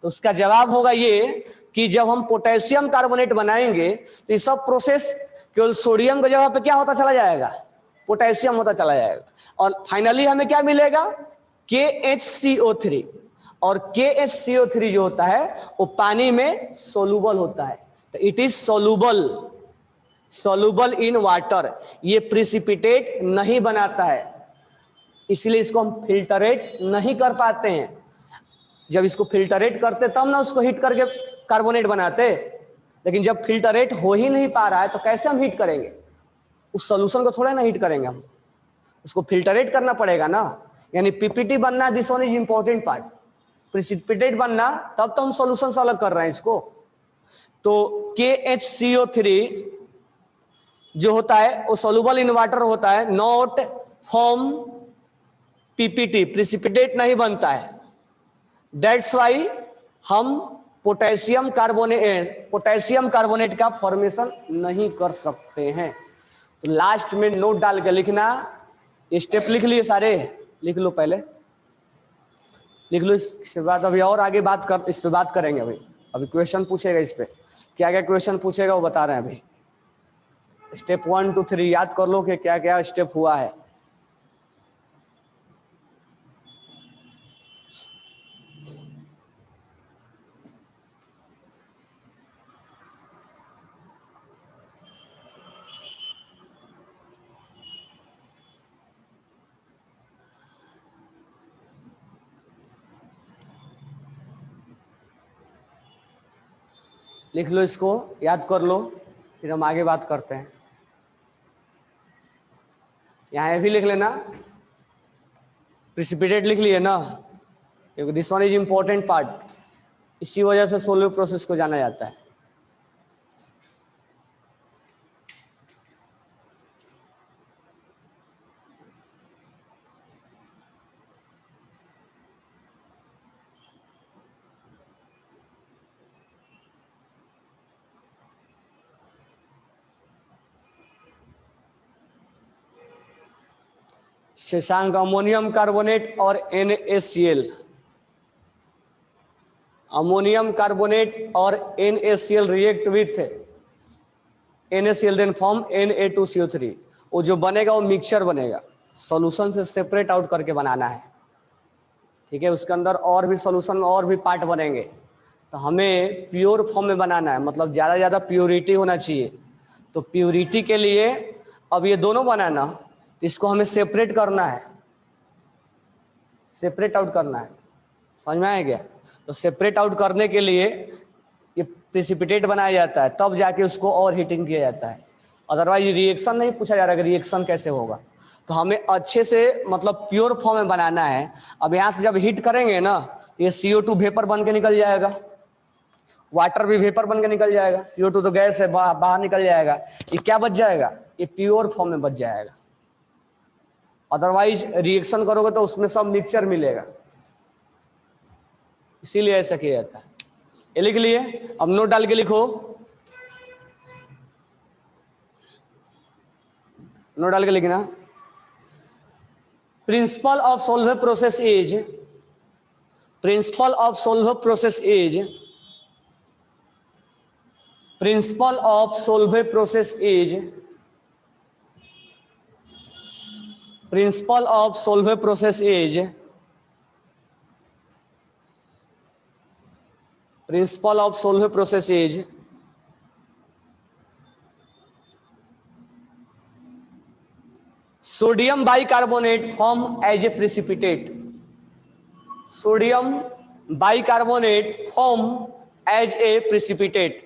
तो उसका जवाब होगा ये कि जब हम पोटेशियम कार्बोनेट बनाएंगे तो ये सब प्रोसेस केवल सोडियम की जगह पे क्या होता चला जाएगा? पोटेशियम होता चला जाएगा, और फाइनली हमें क्या मिलेगा? KHCO3। और KHCO3 जो होता है वो पानी में सोलूबल होता है, तो it is soluble in water. ये प्रिसिपिटेट नहीं बनाता है, इसलिए इसको हम फिल्टरेट नहीं कर पाते हैं। जब इसको फिल्टरेट करते तब ना उसको हीट करके कार्बोनेट बनाते, लेकिन जब फिल्टरेट हो ही नहीं पा रहा है तो कैसे हम हीट करेंगे? उस सॉल्यूशन को थोड़ा ना हीट करेंगे हम, उसको फिल्टरेट करना पड़ेगा ना। यानी पीपीटी बनना, this one is important part. Precipitate बनना, तब तो हम सॉल्यूशन से अलग कर रहे हैं इसको। तो KHCO3 जो होता है वो सोलूबल इन वाटर होता है, नॉट फॉर्म पीपीटी, प्रिसिपिटेट नहीं बनता है। दैट्स वाई हम पोटेशियम कार्बोनेट का फॉर्मेशन नहीं कर सकते हैं। तो लास्ट में नोट डाल के लिखना, स्टेप लिख लिए सारे, लिख लो, पहले लिख लो। इसके बाद अभी और आगे इस पे बात करेंगे। अभी क्वेश्चन पूछेगा, इस पे क्या क्या क्वेश्चन पूछेगा वो बता रहे हैं। अभी स्टेप 1 2 3 याद कर लो कि क्या क्या स्टेप हुआ है। लिख लो, इसको याद कर लो, फिर हम आगे बात करते हैं। यहाँ ये भी लिख लेना, प्रिसिपिटेट लिख लिए ना, क्योंकि this one is important part. इसी वजह से सोल्यूट प्रोसेस को जाना जाता है। शशांक, अमोनियम कार्बोनेट और NaCl, अमोनियम कार्बोनेट और NaCl react with NaCl then form Na2CO3। वो जो बनेगा वो मिक्सचर बनेगा, सॉल्यूशन से सेपरेट आउट करके बनाना है, ठीक है। उसके अंदर और भी सॉल्यूशन में और भी पार्ट बनेंगे, तो हमें प्योर फॉर्म में बनाना है, मतलब ज़्यादा ज़्यादा प्योरिटी होना चाहिए। तो प्योरिटी के लिए अब ये दोनों बनाना, तो इसको हमें सेपरेट करना है, सेपरेट आउट करना है, समझ में आया क्या? तो सेपरेट आउट करने के लिए ये प्रेसिपिटेट बनाया जाता है, तब जाके उसको और हीटिंग किया जाता है। अदरवाइज रिएक्शन नहीं पूछा जा रहा है कि रिएक्शन कैसे होगा। तो हमें अच्छे से मतलब प्योर फॉर्म में बनाना है। अब यहाँ से जब हीट करेंगे ना, तो ये CO2 वेपर बन के निकल जाएगा, वाटर भी वेपर बन के निकल जाएगा, CO2 तो गैस है, बाहर निकल जाएगा। ये क्या बच जाएगा? ये प्योर फॉर्म में बच जाएगा। अदरवाइज रिएक्शन करोगे तो उसमें सब मिक्सचर मिलेगा, इसीलिए ऐसा किया जाता है। ये लिख लिए, अब नोट डाल के लिखो, नोट डाल के लिखना। Principle of Solvay process is, principle of Solvay process is, principle of Solvay process is, principle of Solvay process is, principle of Solvay process is sodium bicarbonate form as a precipitate, sodium bicarbonate form as a precipitate,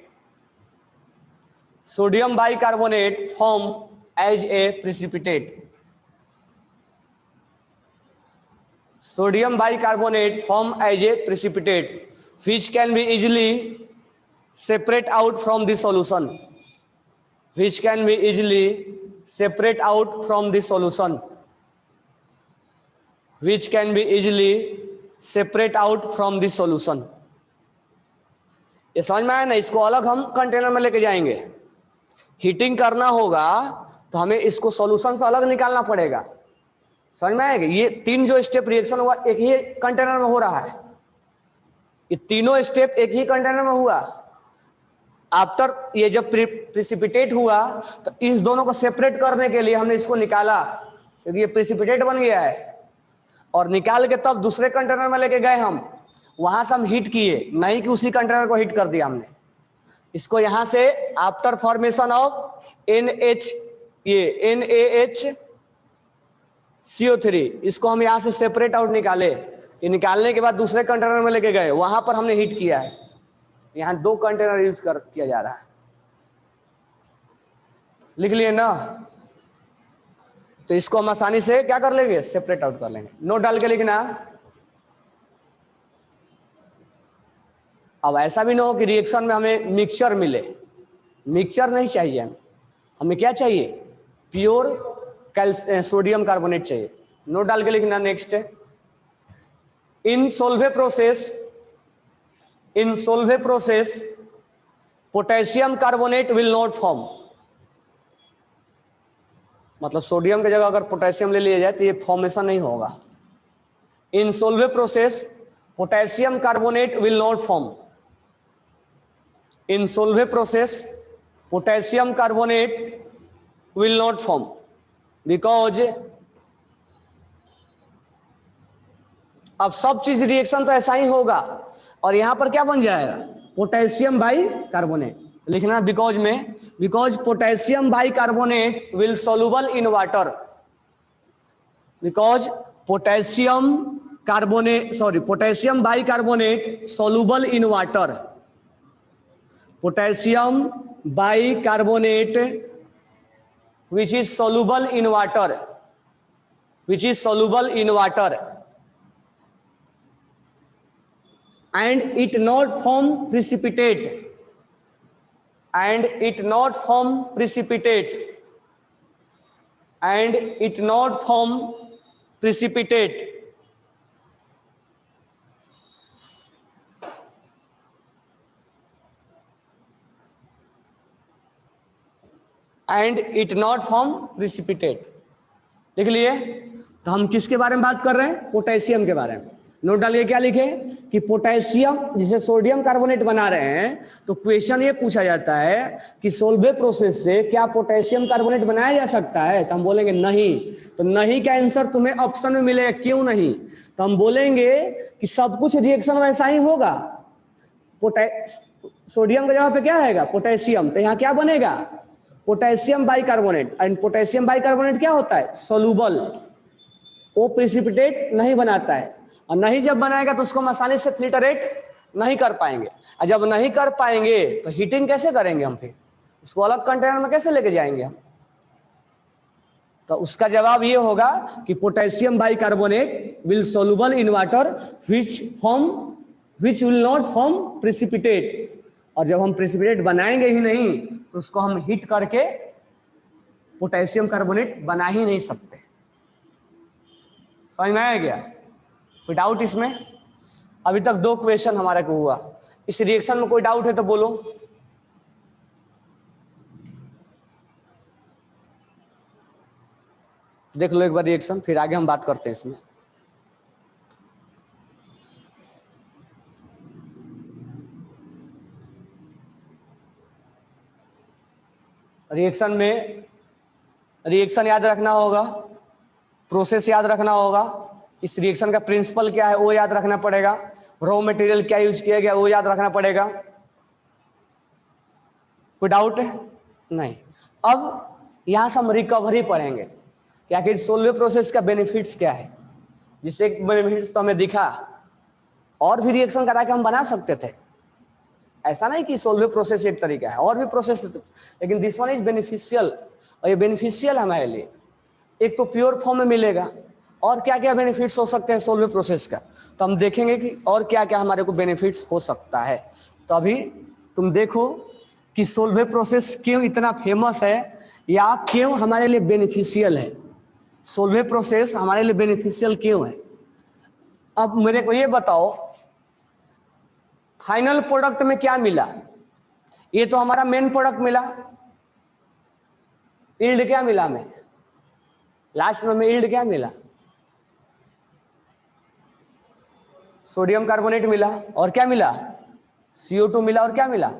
sodium bicarbonate form as a precipitate, sodium bicarbonate form as a precipitate which can be easily separate out from the solution, which can be easily separate out from the solution, which can be easily separate out from the solution। ये समझ में आया ना? इसको अलग हम container में लेके जाएंगे, हीटिंग करना होगा तो हमें इसको सॉल्यूशन से अलग निकालना पड़ेगा, समझ में आएगा? ये तीन जो स्टेप रिएक्शन हुआ एक ही कंटेनर में हो रहा है, ये तीनों स्टेप एक ही कंटेनर में हुआ। आफ्टर ये जब प्रेसिपिटेट हुआ तो इस दोनों को सेपरेट करने के लिए हमने इसको निकाला, क्योंकि ये प्रेसिपिटेट बन गया है, और निकाल के तब दूसरे कंटेनर में लेके गए हम, वहां से हम हीट किए, नहीं कि उसी कंटेनर को हीट कर दिया हमने। इसको यहां से आफ्टर फॉर्मेशन ऑफ NH, ये NaH CO3, इसको हम यहां से सेपरेट आउट निकाले, ये निकालने के बाद दूसरे कंटेनर में लेके गए, वहां पर हमने हीट किया है। यहां दो कंटेनर यूज किया जा रहा है, लिख लिए ना? तो इसको हम आसानी से क्या कर लेंगे? सेपरेट आउट कर लेंगे। नोट डाल के लिखना। अब ऐसा भी ना हो कि रिएक्शन में हमें मिक्सचर मिले, मिक्सचर नहीं चाहिए हमें क्या चाहिए? प्योर सोडियम कार्बोनेट चाहिए। नोट डाल के लिखना। Next, in Solvay process, in Solvay process potassium carbonate will not form, मतलब सोडियम की जगह अगर पोटेशियम ले लिया जाए तो ये फॉर्मेशन नहीं होगा। In Solvay process potassium carbonate will not form, in Solvay process potassium carbonate will not form because, अब सब चीज रिएक्शन तो ऐसा ही होगा, और यहां पर क्या बन जाएगा? Potassium by carbonate. लिखना बिकॉज में, because potassium by carbonate will soluble in water, because potassium carbonate, sorry, potassium by carbonate soluble in water, potassium by carbonate which is soluble in water, which is soluble in water and it not form precipitate, and it not form precipitate, and it not form precipitate, and it not form precipitate. लिख लिए? तो हम किसके बारे में बात कर रहे हैं? पोटेशियम के बारे में। नोट डालिए, क्या लिखे कि पोटेशियम, जिसे सोडियम कार्बोनेट बना रहे हैं, तो क्वेश्चन ये पूछा जाता है कि सोलवे प्रोसेस से क्या पोटेशियम कार्बोनेट बनाया जा सकता है, तो हम बोलेंगे नहीं। तो नहीं का आंसर तुम्हें ऑप्शन में मिलेगा, क्यों नहीं? तो हम बोलेंगे कि सब कुछ रिएक्शन वैसा ही होगा। सोडियम का जगह पे क्या आएगा? पोटेशियम, तो यहाँ क्या बनेगा? Potassium bicarbonate. And potassium bicarbonate क्या होता है? सोलूबल, वो प्रेसिपिटेट नहीं बनाता है, और नहीं जब बनाएगा तो उसको हम आसानी से फिल्टरेट नहीं कर पाएंगे, और जब नहीं कर पाएंगे तो हीटिंग कैसे करेंगे हम? फिर उसको अलग कंटेनर में कैसे लेके जाएंगे हम? तो उसका जवाब ये होगा कि potassium bicarbonate will soluble in water which will not form precipitate. और जब हम प्रेसिपिटेट बनाएंगे ही नहीं तो उसको हम हीट करके पोटेशियम कार्बोनेट बना ही नहीं सकते। समझ में आया क्या? कोई डाउट इसमें? अभी तक 2 क्वेश्चन हमारे को हुआ। इस रिएक्शन में कोई डाउट है तो बोलो। देख लो एक बार रिएक्शन, फिर आगे हम बात करते हैं इसमें। रिएक्शन में रिएक्शन याद रखना होगा, प्रोसेस याद रखना होगा, इस रिएक्शन का प्रिंसिपल क्या है वो याद रखना पड़ेगा, रॉ मटेरियल क्या यूज किया गया वो याद रखना पड़ेगा। कोई डाउट है? नहीं। अब यहां से हम रिकवरी पढ़ेंगे कि आखिर सोलवे प्रोसेस का बेनिफिट्स क्या है। जिससे एक बेनिफिट्स तो हमें दिखा, और भी रिएक्शन करा के हम बना सकते थे, ऐसा नहीं कि सोलवे प्रोसेस एक तरीका है, और भी प्रोसेस, लेकिन दिस वन इज बेनिफिशियल। और ये बेनिफिशियल हमारे लिए एक तो प्योर फॉर्म में मिलेगा, और क्या क्या बेनिफिट्स हो सकते हैं सोलवे प्रोसेस का, तो हम देखेंगे कि और क्या क्या हमारे को बेनिफिट्स हो सकता है। तो अभी तुम देखो कि सोलवे प्रोसेस क्यों इतना फेमस है, या क्यों हमारे लिए बेनिफिशियल है। सोलवे प्रोसेस हमारे लिए बेनिफिशियल क्यों है? अब मेरे को ये बताओ, फाइनल प्रोडक्ट में क्या मिला? ये तो हमारा मेन प्रोडक्ट मिला, यील्ड क्या मिला हमें? लास्ट में यील्ड क्या मिला? सोडियम कार्बोनेट मिला, और क्या मिला? CO2 मिला, और क्या मिला?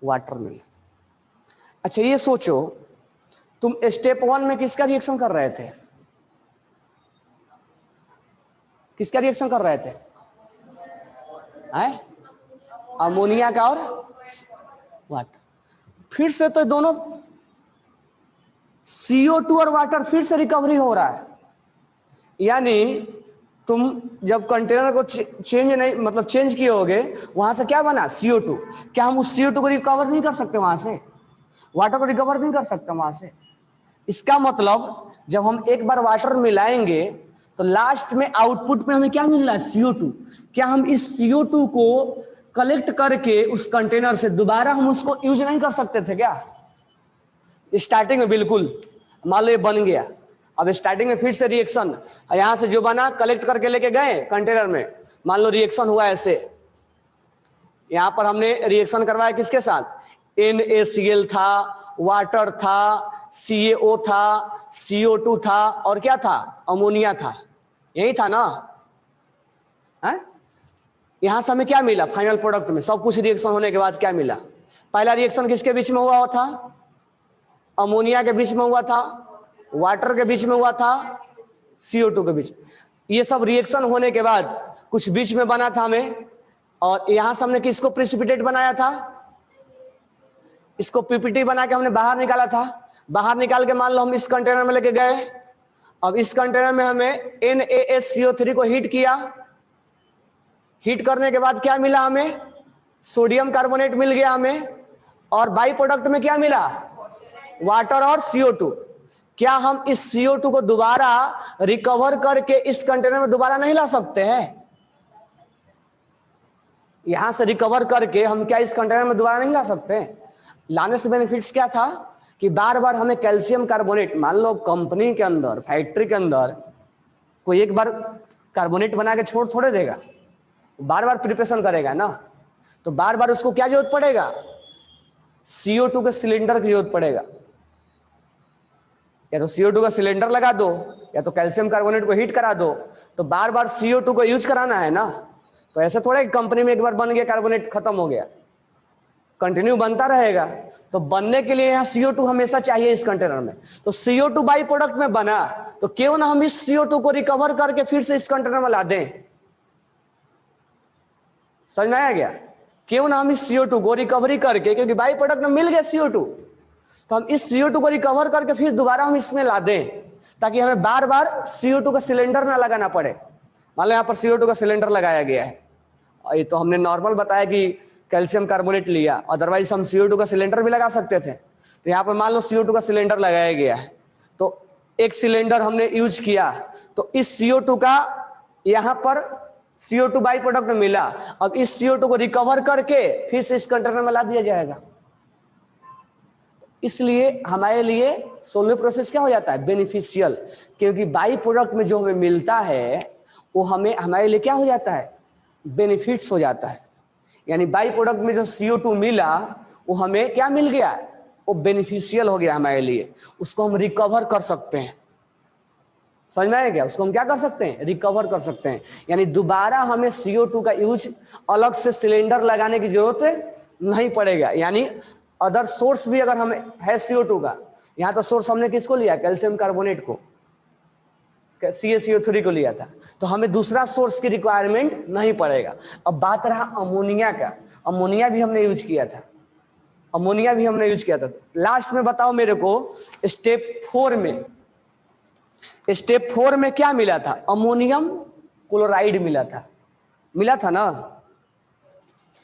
वाटर मिला। अच्छा ये सोचो, तुम स्टेप 1 में किसका रिएक्शन कर रहे थे? किसका रिएक्शन कर रहे थे? अमोनिया का और वाटर। फिर से तो दोनों CO2 और वाटर फिर से रिकवरी हो रहा है। यानी तुम जब कंटेनर को चेंज नहीं, मतलब चेंज किए होगे, वहां से क्या बना? CO2। क्या हम उस CO2 को रिकवर नहीं कर सकते वहां से? वाटर को रिकवर नहीं कर सकते वहां से? इसका मतलब जब हम एक बार वाटर मिलाएंगे तो लास्ट में आउटपुट में हमें क्या मिल रहा है? CO2। क्या हम इस CO2 को कलेक्ट करके उस कंटेनर से दोबारा हम उसको यूज नहीं कर सकते थे क्या? स्टार्टिंग में बिल्कुल, मान लो ये बन गया, अब स्टार्टिंग में फिर से रिएक्शन, यहां से जो बना कलेक्ट करके लेके गए कंटेनर में, मान लो रिएक्शन हुआ ऐसे, यहां पर हमने रिएक्शन करवाया किसके साथ? NaCl था, वाटर था, CaO था, CO2 था, और क्या था? अमोनिया था। यही था ना? यहां से हमें क्या मिला फाइनल प्रोडक्ट में? सब कुछ रिएक्शन होने के बाद क्या मिला? पहला रिएक्शन किसके बीच में हुआ था? अमोनिया के बीच में हुआ था, वाटर के बीच में हुआ था, CO2 के बीच। ये सब रिएक्शन होने के बाद कुछ बीच में बना था हमें, और यहां से हमने किसको प्रेसिपिटेट बनाया था? इसको PPT बना के हमने बाहर निकाला था। बाहर निकाल के मान लो हम इस कंटेनर में लेके गए, अब इस कंटेनर में हमें NaSCO3 को हीट किया। हीट करने के बाद क्या मिला हमें? सोडियम कार्बोनेट मिल गया हमें, और बाई प्रोडक्ट में क्या मिला? वाटर और CO2। क्या हम इस CO2 को दोबारा रिकवर करके इस कंटेनर में दोबारा नहीं ला सकते हैं? यहां से रिकवर करके हम क्या इस कंटेनर में दोबारा नहीं ला सकते हैं? लाने से बेनिफिट्स क्या था कि बार बार हमें कैल्शियम कार्बोनेट, मान लो कंपनी के अंदर, फैक्ट्री के अंदर कोई एक बार कार्बोनेट बना के छोड़ थोड़े देगा, बार बार प्रिपरेशन करेगा ना, तो बार बार उसको क्या जरूरत पड़ेगा? CO2 के सिलेंडर की जरूरत पड़ेगा। या तो CO2 का सिलेंडर लगा दो या तो कैल्शियम कार्बोनेट को हीट करा दो, तो बार बार CO2 को यूज कराना है ना। तो ऐसे थोड़ा कंपनी में एक बार बन गया कार्बोनेट खत्म हो गया, कंटिन्यू बनता रहेगा। तो बनने के लिए यहाँ CO2 हमेशा चाहिए इस कंटेनर में। तो CO2 बाई प्रोडक्ट में बना, तो क्यों ना हम इस CO2 को रिकवर करके फिर से इस कंटेनर में ला दें। समझ में आया क्या? क्यों ना हम इस CO2 को रिकवरी करके, क्योंकि बाई प्रोडक्ट में मिल गया CO2, तो हम इस CO2 को रिकवर करके फिर दोबारा हम इसमें ला दें, ताकि हमें बार बार CO2 का सिलेंडर ना लगाना पड़े। मान लो यहाँ पर CO2 का सिलेंडर लगाया गया है, ये तो हमने नॉर्मल बताया कि कैल्शियम कार्बोनेट लिया, अदरवाइज हम CO2 का सिलेंडर भी लगा सकते थे। तो यहाँ पर मान लो CO2 का सिलेंडर लगाया गया है, तो एक सिलेंडर हमने यूज किया, तो इस CO2 का यहाँ पर CO2 बाई प्रोडक्ट में मिला, अब इस CO2 को रिकवर करके फिर से इस कंटेनर में ला दिया जाएगा। इसलिए हमारे लिए सोलवे प्रोसेस क्या हो जाता है, बेनिफिशियल, क्योंकि बाई प्रोडक्ट में जो हमें मिलता है वो हमें हमारे लिए क्या हो जाता है, बेनिफिट्स हो जाता है। यानी बाई प्रोडक्ट में जो CO2 मिला वो हमें क्या मिल गया, वो बेनिफिशियल हो गया हमारे लिए, उसको हम रिकवर कर सकते हैं। समझ में आया क्या? उसको हम क्या कर सकते हैं, रिकवर कर सकते हैं। यानी दोबारा हमें CO2 का यूज अलग से सिलेंडर लगाने की जरूरत नहीं पड़ेगा। यानी अदर सोर्स भी अगर हमें है CO2 का, यहाँ तो सोर्स हमने किसको लिया, कैल्शियम कार्बोनेट को, CaCO3 को लिया था, तो हमें दूसरा सोर्स की रिक्वायरमेंट नहीं पड़ेगा। अब बात रहा अमोनिया का, अमोनिया भी हमने यूज किया था, अमोनिया भी हमने यूज किया था। लास्ट में बताओ मेरे को, स्टेप 4 में, स्टेप 4 में क्या मिला था, अमोनियम क्लोराइड मिला था ना।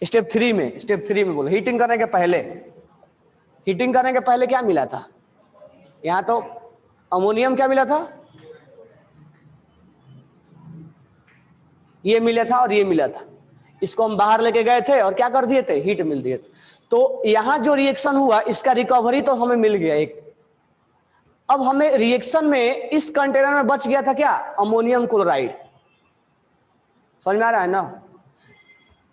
स्टेप 3 में बोलो, हीटिंग करने के पहले, हीटिंग करने के पहले क्या मिला था, यहां तो अमोनियम क्या मिला था, ये मिला था और ये मिला था। इसको हम बाहर लेके गए थे और क्या कर दिए थे, हीट मिल दिए थे। तो यहां जो रिएक्शन हुआ इसका रिकवरी तो हमें मिल गया एक। अब हमें रिएक्शन में इस कंटेनर में बच गया था क्या, अमोनियम क्लोराइड। समझ में आ रहा है ना?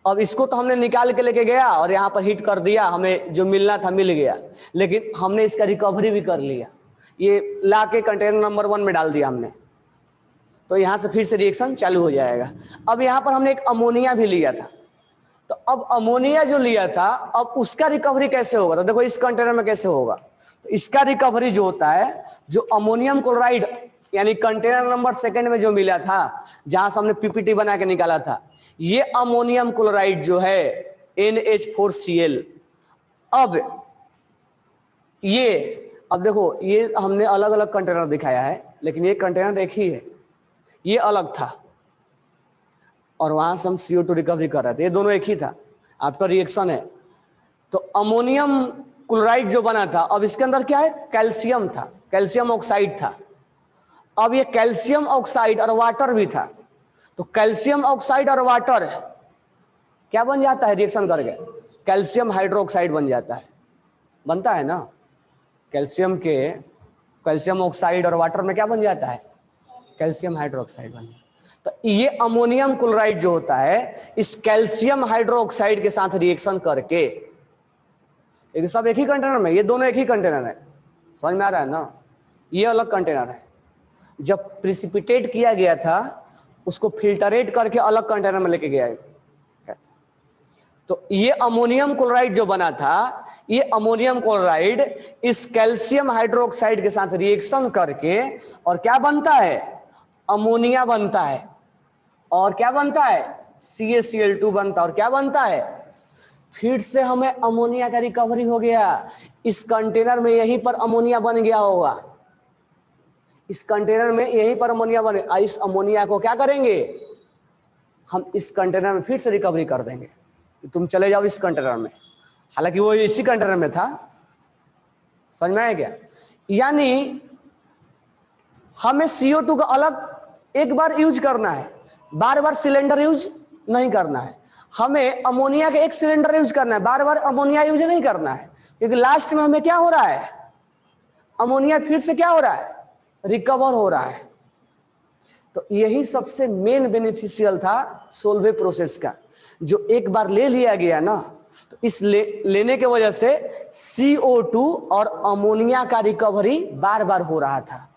अब इसको तो हमने निकाल के लेके गया और यहाँ पर हीट कर दिया, हमें जो मिलना था मिल गया, लेकिन हमने इसका रिकवरी भी कर लिया, ये ला के कंटेनर नंबर 1 में डाल दिया हमने, तो यहाँ से फिर से रिएक्शन चालू हो जाएगा। अब यहाँ पर हमने एक अमोनिया भी लिया था, तो अब अमोनिया जो लिया था, अब उसका रिकवरी कैसे होगा, तो देखो इस कंटेनर में कैसे होगा। तो इसका रिकवरी जो होता है, जो अमोनियम क्लोराइड यानी कंटेनर नंबर 2 में जो मिला था, जहां से हमने PPT बना के निकाला था, ये अमोनियम क्लोराइड जो है NH4Cl, अब देखो ये हमने अलग अलग कंटेनर दिखाया है, लेकिन ये कंटेनर एक ही है, ये अलग था और वहां से हम CO2 रिकवरी कर रहे थे, ये दोनों एक ही था, आफ्टर रिएक्शन है। तो अमोनियम क्लोराइड जो बना था, अब इसके अंदर क्या है, कैल्शियम था, कैल्शियम ऑक्साइड था। अब ये कैल्शियम ऑक्साइड और वाटर भी था, तो कैल्शियम ऑक्साइड और वाटर क्या बन जाता है रिएक्शन करके, कैल्शियम हाइड्रोक्साइड बन जाता है, बनता है ना। कैल्शियम ऑक्साइड और वाटर में क्या बन जाता है, कैल्शियम हाइड्रोक्साइड बन जाता है। तो ये अमोनियम क्लोराइड जो होता है, इस कैल्शियम हाइड्रोक्साइड के साथ रिएक्शन करके, एक सब एक ही कंटेनर में, ये दोनों एक ही कंटेनर है, समझ में आ रहा है ना। ये अलग कंटेनर है, जब प्रिसिपिटेट किया गया था उसको फिल्टरेट करके अलग कंटेनर में लेके गया है। तो ये अमोनियम क्लोराइड जो बना था, ये अमोनियम क्लोराइड इस कैल्शियम हाइड्रोक्साइड के साथ रिएक्शन करके और क्या बनता है, अमोनिया बनता है, और क्या बनता है, CaCl2 बनता है, और क्या बनता है, फिर से हमें अमोनिया का रिकवरी हो गया। इस कंटेनर में यहीं पर अमोनिया बन गया होगा, इस कंटेनर में यहीं पर अमोनिया बने, इस अमोनिया को क्या करेंगे, हम इस कंटेनर में फिर से रिकवरी कर देंगे। तुम चले जाओ इस कंटेनर में, हालांकि वो इसी कंटेनर में था, समझ में आया क्या। यानी हमें CO2 का अलग एक बार यूज करना है, बार बार सिलेंडर यूज नहीं करना है। हमें अमोनिया का एक सिलेंडर यूज करना है, बार बार अमोनिया यूज नहीं करना है, क्योंकि लास्ट में हमें क्या हो रहा है, अमोनिया फिर से क्या हो रहा है, रिकवर हो रहा है। तो यही सबसे मेन बेनिफिशियल था सोल्वे प्रोसेस का, जो एक बार ले लिया गया ना, तो इस लेने के वजह से CO2 और अमोनिया का रिकवरी बार बार हो रहा था,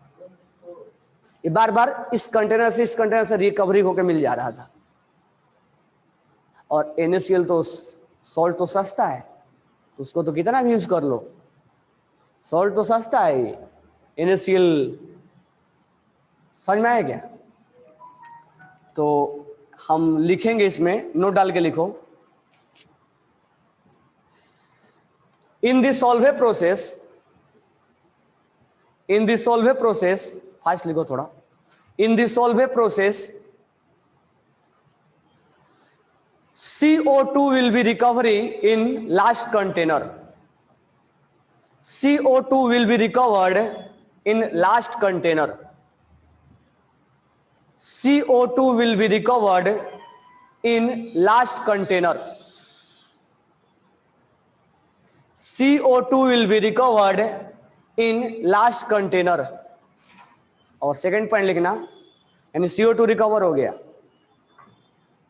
ये बार बार इस कंटेनर से रिकवरी होकर मिल जा रहा था। और NaCl तो सॉल्ट तो सस्ता है, तो उसको तो कितना भी यूज कर लो, सॉल्ट तो सस्ता है, NaCl समझ में आया क्या? तो हम लिखेंगे, इसमें नोट डाल के लिखो, in the Solvay process, fast लिखो थोड़ा, in the Solvay process CO2 will be recovery in last container. CO2 will be recovered in last container. CO2 will be recovered in last container. CO2 will be recovered in last container. और second point लिखना, यानी CO2 recover हो गया।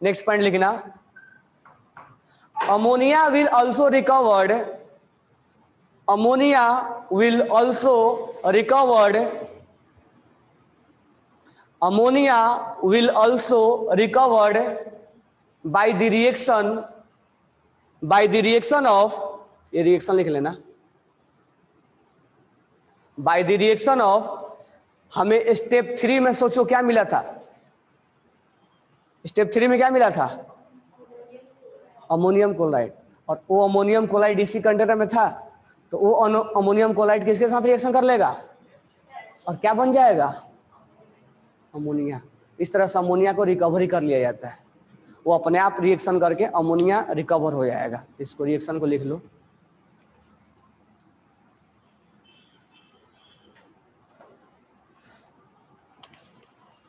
Next point लिखना, ammonia will also recovered by the reaction of, ये reaction लिख लेना, by the reaction of, हमें स्टेप 3 में सोचो क्या मिला था, स्टेप 3 में क्या मिला था, अमोनियम क्लोराइड, और वो अमोनियम क्लोराइड इसी कंटेनर में था, तो वो अमोनियम क्लोराइड किसके साथ रिएक्शन कर लेगा और क्या बन जाएगा, अमोनिया। इस तरह से अमोनिया को रिकवरी कर लिया जाता है, वो अपने आप रिएक्शन करके अमोनिया रिकवर हो जाएगा। इसको रिएक्शन को लिख लो,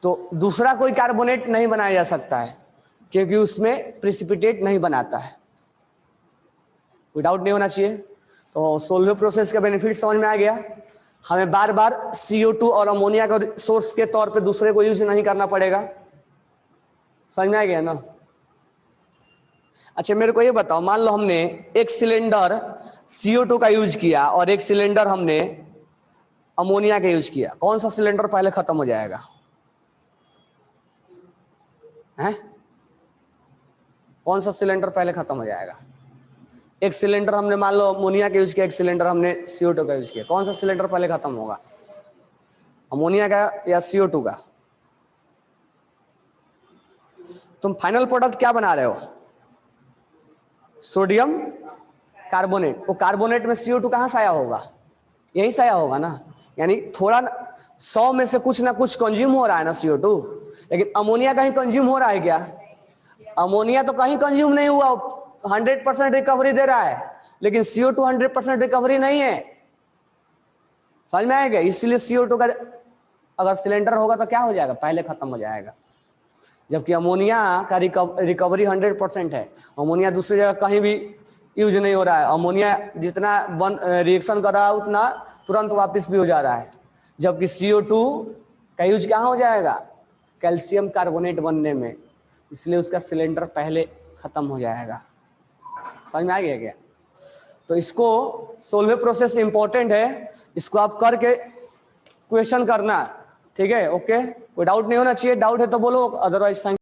तो दूसरा कोई कार्बोनेट नहीं बनाया जा सकता है क्योंकि उसमें प्रेसिपिटेट नहीं बनाता है, कोई डाउट नहीं होना चाहिए। तो सोल्वे प्रोसेस का बेनिफिट समझ में आ गया, हमें बार बार CO2 और अमोनिया को सोर्स के तौर पे दूसरे को यूज नहीं करना पड़ेगा, समझ में आ गया ना। अच्छा मेरे को ये बताओ, मान लो हमने एक सिलेंडर CO2 का यूज किया और एक सिलेंडर हमने अमोनिया का यूज किया, कौन सा सिलेंडर पहले खत्म हो जाएगा है? कौन सा सिलेंडर पहले खत्म हो जाएगा? एक सिलेंडर हमने मान लो अमोनिया का यूज किया, एक सिलेंडर हमने CO2 का यूज किया, कौन सा सिलेंडर पहले खत्म होगा, अमोनिया का या CO2 का? तुम फाइनल प्रोडक्ट क्या बना रहे हो, सोडियम कार्बोनेट, वो कार्बोनेट में CO2 कहां से आया होगा, यहीं से आया होगा ना, यानी थोड़ा 100 में से कुछ ना कुछ कंज्यूम हो रहा है ना CO2, लेकिन अमोनिया कहीं कंज्यूम हो रहा है क्या? अमोनिया तो कहीं कंज्यूम नहीं हुआ, 100% रिकवरी दे रहा है, लेकिन CO2 100% रिकवरी नहीं है, समझ में आएगा। इसलिए CO2 का अगर सिलेंडर होगा तो क्या हो जाएगा, पहले खत्म हो जाएगा, जबकि अमोनिया का रिकवरी 100% है। अमोनिया दूसरी जगह कहीं भी यूज नहीं हो रहा है, अमोनिया जितना रिएक्शन कर रहा है उतना तुरंत वापस भी हो जा रहा है, जबकि CO2 का यूज कहाँ हो जाएगा, कैल्शियम कार्बोनेट बनने में, इसलिए उसका सिलेंडर पहले खत्म हो जाएगा। समझ में आ गया क्या? तो इसको सोल्वे प्रोसेस इंपॉर्टेंट है, इसको आप करके क्वेश्चन करना, ठीक है? ओके, कोई डाउट नहीं होना चाहिए, डाउट है तो बोलो, अदरवाइज